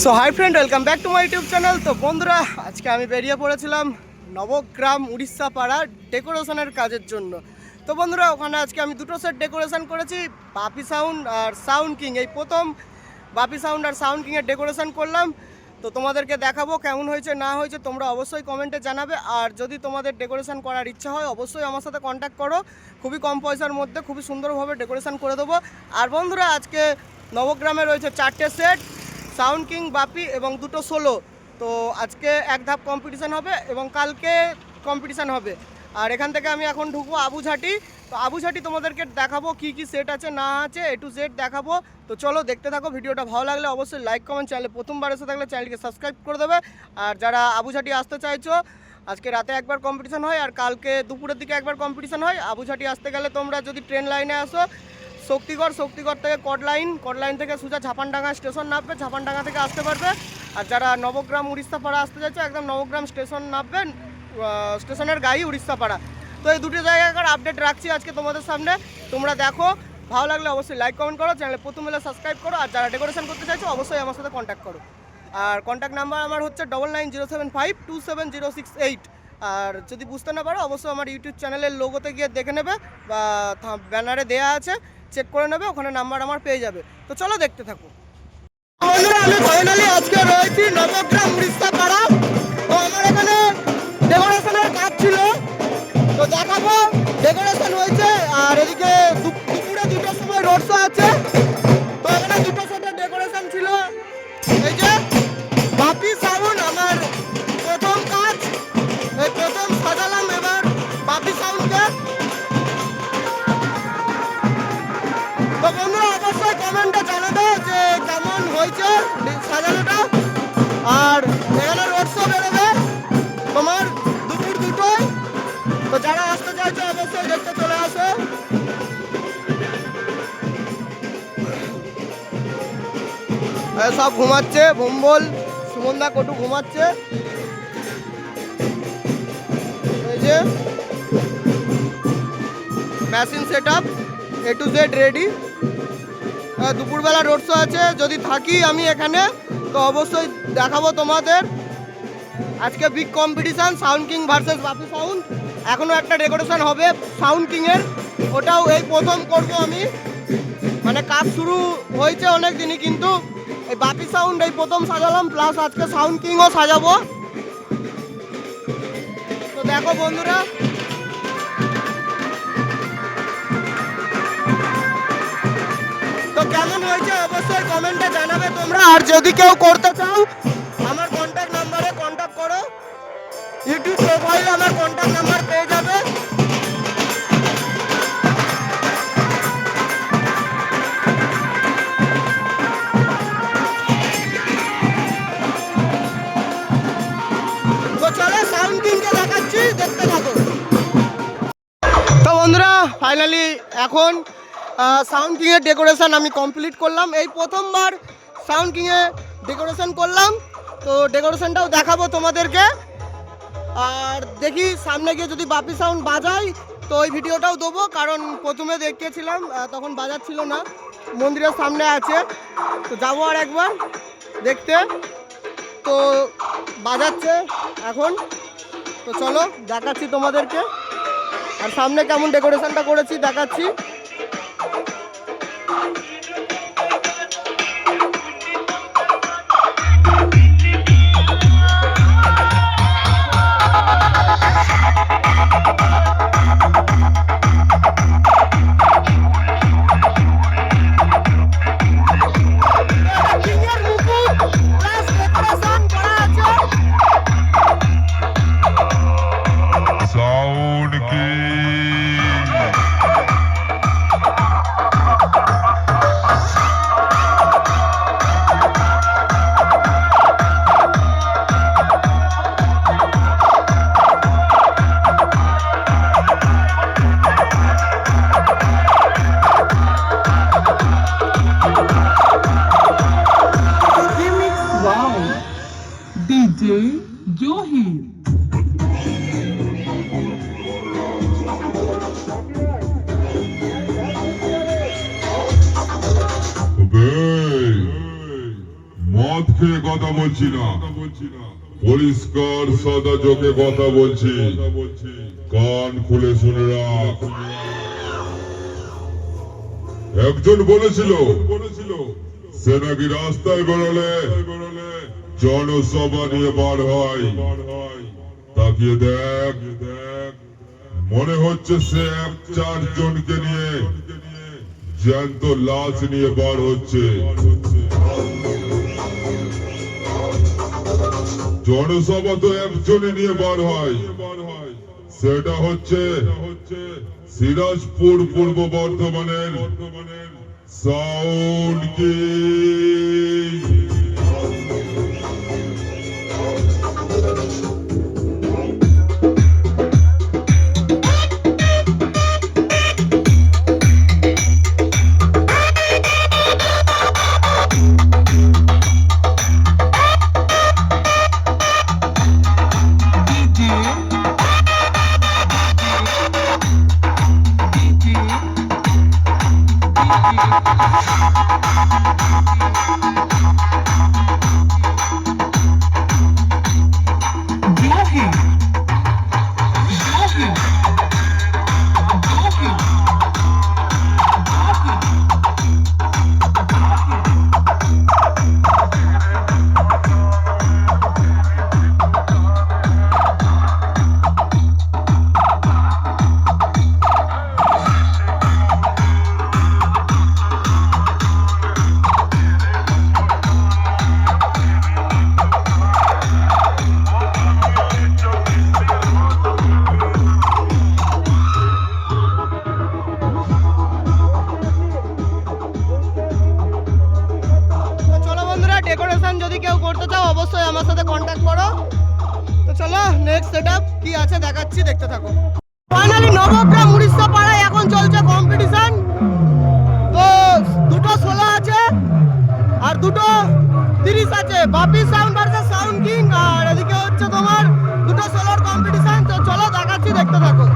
So hi friend, welcome back to my YouTube channel. তো বন্ধুরা, আজকে আমি বেরিয়ে পড়েছিলাম নবগ্রাম উড়িষ্যা পাড়া ডেকোরেশনের কাজের জন্য। তো বন্ধুরা, ওখানে আজকে আমি দুটো সেট ডেকোরেশন করেছি, বাপি সাউন্ড আর সাউন্ড কিং। এই প্রথম বাপি সাউন্ড আর সাউন্ড কিংয়ের ডেকোরেশন করলাম। তো তোমাদেরকে দেখাবো কেমন হয়েছে না হয়েছে, তোমরা অবশ্যই কমেন্টে জানাবে। আর যদি তোমাদের ডেকোরেশন করার ইচ্ছা হয়, অবশ্যই আমার সাথে কন্ট্যাক্ট করো। খুবই কম পয়সার মধ্যে খুবই সুন্দরভাবে ডেকোরেশন করে দেবো। আর বন্ধুরা, আজকে নবগ্রামে রয়েছে 4টে সেট, সাউন্ড কিং, বাপি এবং দুটো সোলো। তো আজকে এক ধাপ কম্পিটিশান হবে এবং কালকে কম্পিটিশান হবে। আর এখান থেকে আমি এখন ঢুকবো আবুঝাটি। তো আবুঝাটি তোমাদেরকে দেখাবো কি কি সেট আছে না আছে, A to Z দেখাবো। তো চলো দেখতে থাকো। ভিডিওটা ভালো লাগলে অবশ্যই লাইক কমেন্ট, চ্যানেলে প্রথমবার এসে থাকলে চ্যানেলকে সাবস্ক্রাইব করে দেবে। আর যারা আবুঝাটি আসতে চাইছো, আজকে রাতে একবার কম্পিটিশান হয় আর কালকে দুপুরের দিকে একবার কম্পিটিশান হয়। আবুঝাটি আসতে গেলে তোমরা যদি ট্রেন লাইনে আসো, শক্তিগড় থেকে কটলাইন থেকে সোজা ঝাপানডাঙ্গা স্টেশন নামবে, ঝাপানডাঙ্গা থেকে আসতে পারবে। আর যারা নবগ্রাম উড়িষ্যা পাড়া আসতে চাইছো, একদম নবগ্রাম স্টেশন নামবেন, স্টেশনের গায়ে উড়িষ্যা পাড়া। তো এই দুটো জায়গাকার আপডেট রাখছি আজকে তোমাদের সামনে। তোমরা দেখো, ভালো লাগলে অবশ্যই লাইক কমেন্ট করো, চ্যানেলে প্রথম হলে সাবস্ক্রাইব করো। আর যারা ডেকোরেশন করতে চাইছো, অবশ্যই আমার সাথে কন্ট্যাক্ট করো। আর কন্ট্যাক্ট নাম্বার আমার হচ্ছে 9907527068। আর যদি বুঝতে না পারো, অবশ্যই আমার ইউটিউব চ্যানেলের লোগোতে গিয়ে দেখে নেবে বা ব্যানারে দেয়া আছে, চেক করে নেবে, ওখানে নাম্বার আমার পেয়ে যাবে। তো চলো দেখতে থাকো। বন্ধুরা, আমি ফাইনালি আজকে রয়েছি নবগ্রাম উড়িষ্যা পাড়া। তো আমার এখানে ডেকোরেশনের কাজ ছিল, তো দেখাবো ডেকোরেশন হয়েছে। আর এদিকে দুপুরে দুটোর সময় রোড শো আছে। তো এখানে দুটো সেটের ডেকোরেশন ছিল। এই যে বাপি সাউন্ড, আমার প্রথম কাজ, এই প্রথম সাজালাম এবার বাপি সাউন্ডকে। তো বন্ধুরা, অবশ্যই কমেন্টে জানাবে যে কেমন হয়েছে সাজানোটা। আর এখানে রোড শো বেরোবে তোমার দুপুর দুটোয়। তো যারা আসতে চাইছো, অবশ্যই দেখতে চলে আসো। সব ঘুমাচ্ছে, ভুম্বল, সুমনদা, কটু ঘুমাচ্ছে। এই যে machine set up, A to Z ready. দুপুরবেলা রোড শো আছে, যদি থাকি আমি এখানে তো অবশ্যই দেখাবো তোমাদের। আজকে big competition, sound king versus Bapi sound. এখনও একটা ডেকোরেশন হবে সাউন্ড কিংয়ের, ওটাও এই প্রথম করব আমি। মানে কাজ শুরু হয়েছে অনেক দিনই, কিন্তু এই বাপি সাউন্ড এই প্রথম সাজালাম, প্লাস আজকে সাউন্ড কিংও সাজাবো। তো দেখো বন্ধুরা, তো কেমন হয়েছে অবশ্যই কমেন্টে জানাবে তোমরা। আর যদি কেউ করতে চাও, আমার কন্ট্যাক্ট নাম্বারে কন্ট্যাক্ট করো, ইউটিউব প্রোফাইলে আমার কন্ট্যাক্ট নাম্বার পেয়ে যাবে। তো চলো সাউন্ড কিংকে দেখাচ্ছি, দেখতে থাকো। তো বন্ধুরা, ফাইনালি এখন সাউন্ড কিংয়ের ডেকোরেশন আমি কমপ্লিট করলাম। এই প্রথমবার সাউন্ড কিংয়ে ডেকোরেশন করলাম, তো ডেকোরেশনটাও দেখাবো তোমাদেরকে। আর দেখি সামনে গিয়ে যদি বাপি সাউন্ড বাজাই তো ওই ভিডিওটাও দেবো, কারণ প্রথমে দেখিয়েছিলাম তখন বাজাচ্ছিল না, মন্দিরের সামনে আছে। তো যাবো আর একবার দেখতে, তো বাজাচ্ছে এখন। তো চলো দেখাচ্ছি তোমাদেরকে, আর সামনে কেমন ডেকোরেশনটা করেছি দেখাচ্ছি। DJ Johir. মদ খেয়ে কথা বলছি না, পরিষ্কার সাদা চোখে কথা বলছি, কান খুলে শুনে রাখ। একজন বলেছিল সে নাকি রাস্তায় বেরোলে জনসভা নিয়ে বার হয়। তাকিয়ে দেখ, মনে হচ্ছে সে 1-4 জনকে নিয়ে জ্যান্ত লাশ নিয়ে বার হচ্ছে। জনসভা তো একজনে নিয়ে বার হয়, সেটা হচ্ছে সিরাজপুর পূর্ব বর্ধমানের সাউন্ড কিং। ডেকোরেশন যদি কেউ করতে চাও অবশ্যই আমার সাথে কন্ট্যাক্ট করো। তো চলো নেক্সট সেটআপ কি আছে দেখাচ্ছি, দেখতে থাকো। ফাইনালি নবগ্রাম উড়িষ্যা পাড়ায় এখন চলছে কম্পিটিশন। তো দুটো 16 আছে আর দুটো 30 আছে, বাপি সাউন্ড ভার্সেস সাউন্ড কিং। আর এদিকে হচ্ছে তোমার দুটো 16 কম্পিটিশন। তো চলো দেখাচ্ছি, দেখতে থাকো।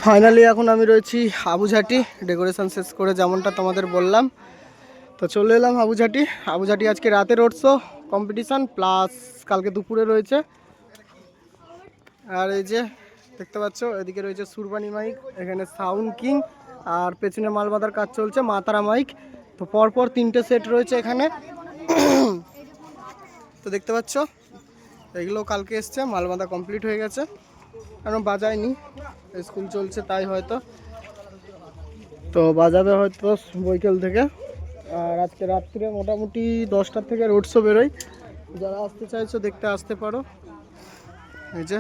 ফাইনালি এখন আমি রয়েছি আবুঝাটি, ডেকোরেশন শেষ করে যেমনটা তোমাদের বললাম। তো চলে এলাম আবুঝাটি। আজকে রাতে রোড শো, কম্পিটিশান প্লাস কালকে দুপুরে রয়েছে। আর এই যে দেখতে পাচ্ছ এদিকে রয়েছে সুরবানি মাইক, এখানে সাউন্ড কিং, আর পেছনে মাল বাঁধার কাজ চলছে মা তারা মাইক। তো পরপর 3টে সেট রয়েছে এখানে। তো দেখতে পাচ্ছ এগুলো কালকে এসছে, মাল বাঁধা কমপ্লিট হয়ে গেছে, কারণ বাজায়নি, স্কুল চলছে তাই হয়তো। তো বাজাবে হয়তো বৈকাল থেকে। আর আজকে রাত্রে মোটামুটি 10টার থেকে রোড শো বেরোয়, যারা আসতে চাইছো দেখতে আসতে পারো। এই যে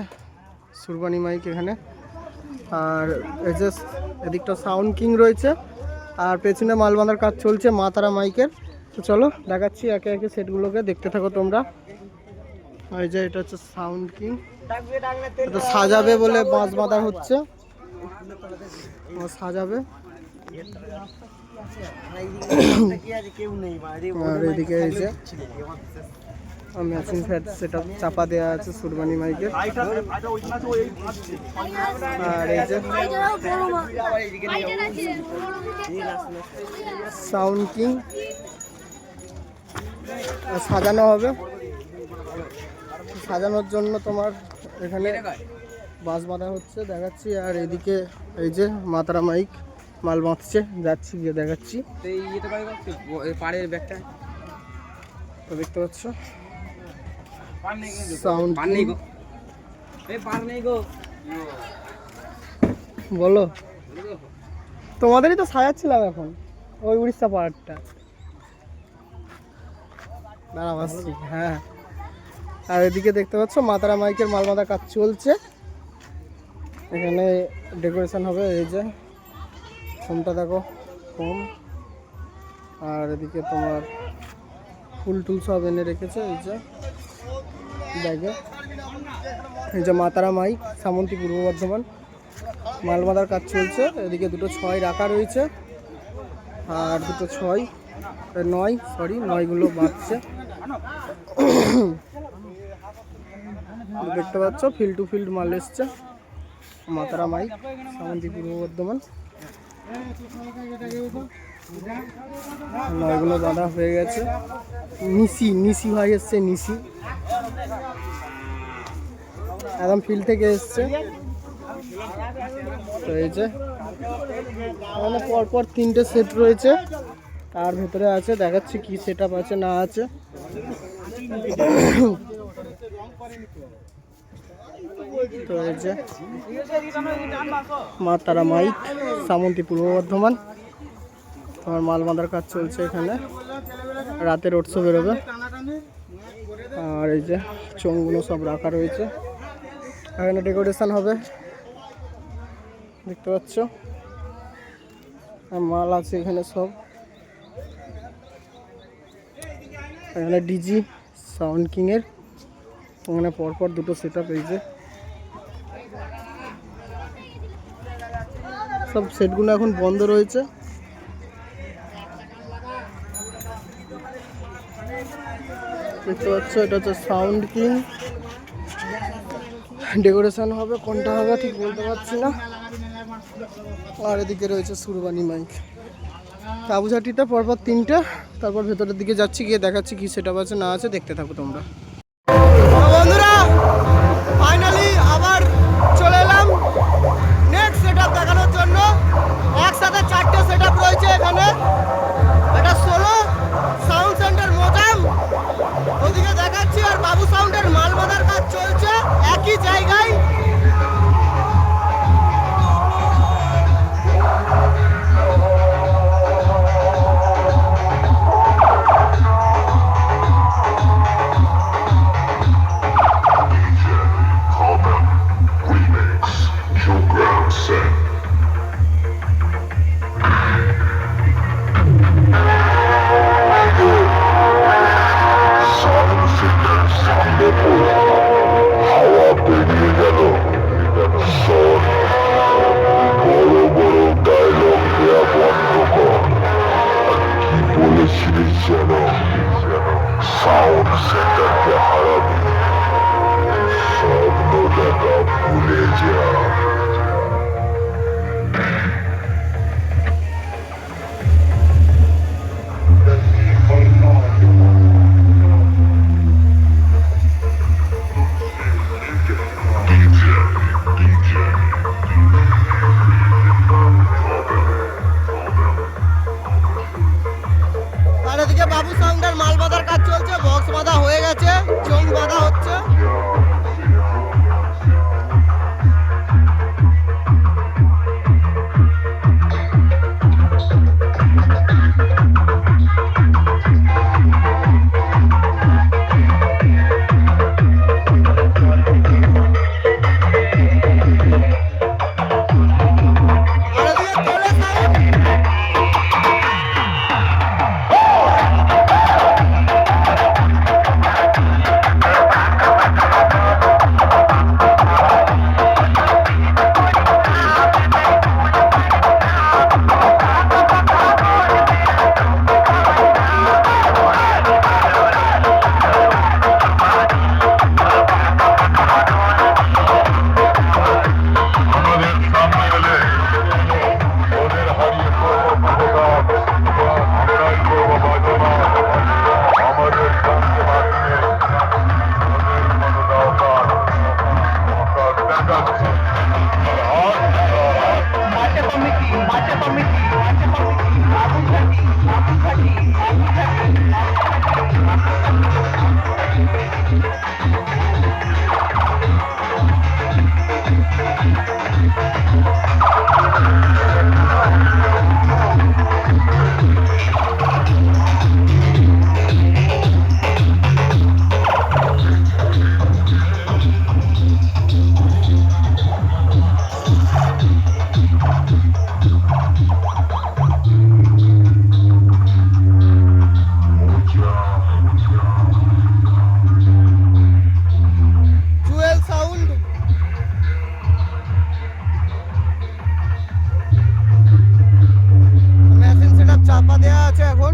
সুরবানি মাইক এখানে, আর এই যে এদিকটা সাউন্ড কিং রয়েছে, আর পেছনে মাল বাঁধার কাজ চলছে মা তারা মাইকের। তো চলো দেখাচ্ছি একে একে সেটগুলোকে, দেখতে থাকো তোমরা। এই যে এটা হচ্ছে সাউন্ড কিং, এটা সাজাবে বলে বাঁশ বাঁধা হচ্ছে, সাজাবে। আর এদিকে এই যে মেশিন ফ্যাট সেটা চাপা দেওয়া আছে সুরবানি মাইকের। আর এই যে সাউন্ড কিং সাজানো হবে, সাজানোর জন্য তোমার এখানে বাঁশ বাঁধা হচ্ছে দেখাচ্ছি। আর এদিকে এই যে মাতারা মাইক মাল বাঁধছে, যাচ্ছি গিয়ে দেখাচ্ছি। তো দেখতে পাচ্ছ সাউন্ড বলো, তোমাদেরই তো সাজাচ্ছিলাম এখন ওই উড়িষ্যা পাহাড়টা। দাঁড়া আসছি, হ্যাঁ। আর এদিকে দেখতে পাচ্ছ মাতারা মাইকের মাল বাঁধা কাজ চলছে, এখানে ডেকোরেশন হবে। এই যে ফোমটা দেখো, ফোম। আর এদিকে তোমার ফুল টুল সব এনে রেখেছে এই যে ব্যাগে। এই যে মাতারা মাইক সামন্তী পূর্ব বর্ধমান, মাল বাঁধার কাজ চলছে। এদিকে দুটো 6 রাখা রয়েছে, আর দুটো 9 বাঁধছে। দেখতে পাচ্ছ ফিল্ড টু ফিল্ড মাল এসছে, মাতারা মাইক সামন্তী পূর্ব বর্ধমান। 9 বাঁধা হয়ে গেছে। নিশি ভাই এসছে, নিশি একদম ফিল্ড থেকে এসছে। তো এই যে মানে পরপর 3টে সেট রয়েছে, তার ভেতরে আছে দেখাচ্ছি কি সেট আপ আছে না আছে। তো এই যে মা তারা মাইক সামন্তী পূর্ব বর্ধমান, তোমার মাল বাঁধার কাজ চলছে এখানে, রাতে রোড শো বেরোবে। আর এই যে চোঙগুলো সব রাখা রয়েছে, এখানে ডেকোরেশন হবে দেখতে পাচ্ছ, মাল আছে এখানে সব। এখানে ডিজি সাউন্ড কিংয়ের ওখানে পরপর দুটো সেট আপ। এই যে সব সেটগুলো এখন বন্ধ রয়েছে। দেখতে পাচ্ছ এটা হচ্ছে সাউন্ড কিং, ডেকোরেশন হবে, কোনটা হবে ঠিক বলতে পারছি না। আর এদিকে রয়েছে সুরবানি মাইক। কাবুঝাটিতে পরপর 3টে, তারপর ভেতরের দিকে যাচ্ছি, গিয়ে দেখাচ্ছি কি সেট আপ আছে না আছে, দেখতে থাকো তোমরা। বন্ধুরা ফাইনালি আবার চলে এলাম নেক্সট সেট আপ দেখানোর জন্য। একসাথে 4টে সেট আপ রয়েছে এখানে। এটা 16 সাউন্ড সেন্টার মোজাম, ওদিকে দেখাচ্ছি। আর বাবু সাউন্ডের মাল বাঁধার কাজ চলছে একই জায়গায়। হাওয়া পেরিয়ে গেল বাঁধা হচ্ছে। চাপা দেওয়া আছে এখন।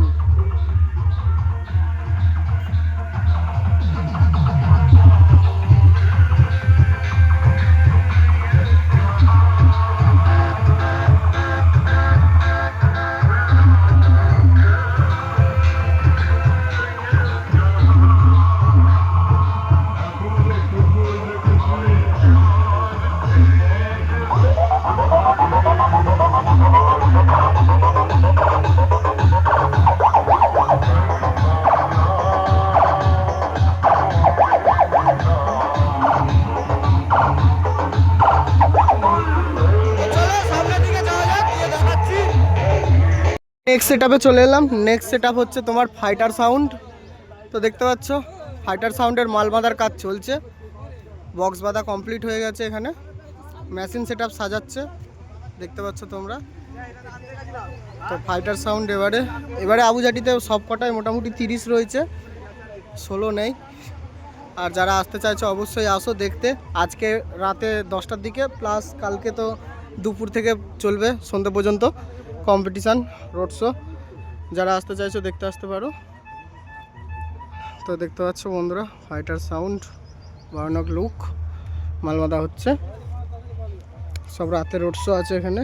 নেক্সট সেটআপে চলে এলাম। নেক্সট সেটআপ হচ্ছে তোমার ফাইটার সাউন্ড। তো দেখতে পাচ্ছ ফাইটার সাউন্ডের মাল বাঁধার কাজ চলছে, বক্স বাঁধা কমপ্লিট হয়ে গেছে। এখানে মেশিন সেটআপ সাজাচ্ছে, দেখতে পাচ্ছ তোমরা। তো ফাইটার সাউন্ড এবারে আবুজাটিতে সব কটায় মোটামুটি 30 রয়েছে, 16 নেই। আর যারা আসতে চাইছো অবশ্যই আসো দেখতে। আজকে রাতে 10টার দিকে প্লাস কালকে তো দুপুর থেকে চলবে সন্ধ্যে পর্যন্ত কম্পিটিশান রোড শো। যারা আসতে চাইছো দেখতে আসতে পারো। তো দেখতে পাচ্ছ বন্ধুরা ফাইটার সাউন্ড ভয়ানক লুক, মাল বাঁধা হচ্ছে। সব রাতে রোড শো আছে এখানে।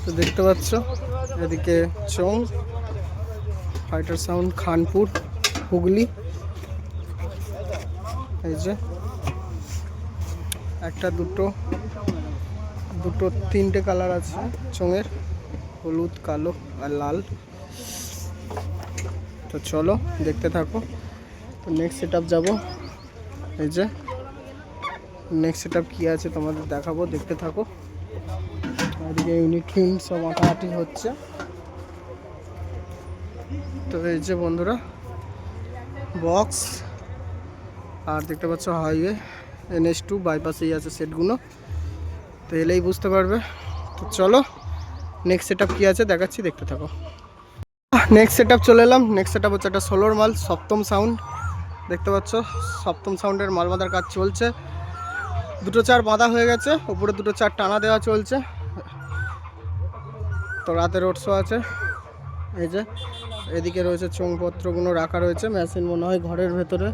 তো দেখতে পাচ্ছ এদিকে চং ফাইটার সাউন্ড খানপুর হুগলি। এই যে একটা দুটো তিনটে কালার আছে চোঙের, হলুদ, কালো আর লাল। তো চলো দেখতে থাকো। তো নেক্সট সেটআপ যাবো। এই যে নেক্সট সেটআপ কী আছে তোমাদের দেখাবো, দেখতে থাকো। এদিকে ইউনিট সব আঁটাআঁটি হচ্ছে। তো এই যে বন্ধুরা বক্স, আর দেখতে পাচ্ছ হাইওয়ে NH2 বাইপাসেই আছে সেটগুলো। তো এলেই বুঝতে পারবে। তো চলো নেক্সট সেটআপ কী আছে দেখাচ্ছি, দেখতে থাকো। নেক্সট সেটআপ চলে এলাম। নেক্সট সেটআপ হচ্ছে একটা ষোলোর মাল, সপ্তম সাউন্ড। দেখতে পাচ্ছ সপ্তম সাউন্ডের মাল বাঁধার কাজ চলছে। দুটো চার বাঁধা হয়ে গেছে, উপরে দুটো চার টানা দেওয়া চলছে। তো রাতে রোড শো আছে। এই যে এদিকে রয়েছে চোঙপত্রগুলো রাখা রয়েছে, মেশিন মনে হয় ঘরের ভেতরে।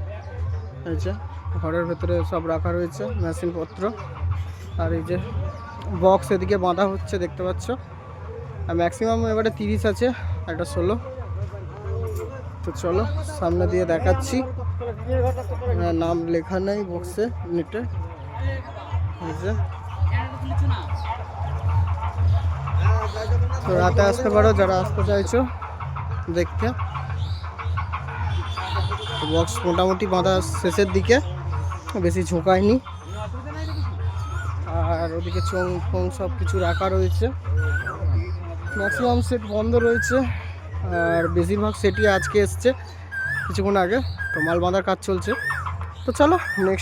এই যে ঘরের ভেতরে সব রাখা রয়েছে মেশিনপত্র। আর এই যে বক্স এদিকে বাঁধা হচ্ছে, দেখতে পাচ্ছ। আর ম্যাক্সিমাম এবারে 30 আছে, একটা 16। তো চলো সামনে দিয়ে দেখাচ্ছি। নাম লেখা নেই বক্সে নেটে। এই যে তো রাতে আসতে পারো যারা আসতে চাইছো। দেখতে। বক্স মোটামুটি বাঁধা শেষের দিকে, বেশি ঝোঁকায়নি। আর ওদিকে চোং ফোং সব কিছু রাখা রয়েছে। ম্যাক্সিমাম সেট বন্ধ রয়েছে, আর বেশিরভাগ সেটই আজকে এসছে কিছুক্ষণ আগে। তো মাল বাঁধার কাজ চলছে। তো চলো নেক্সট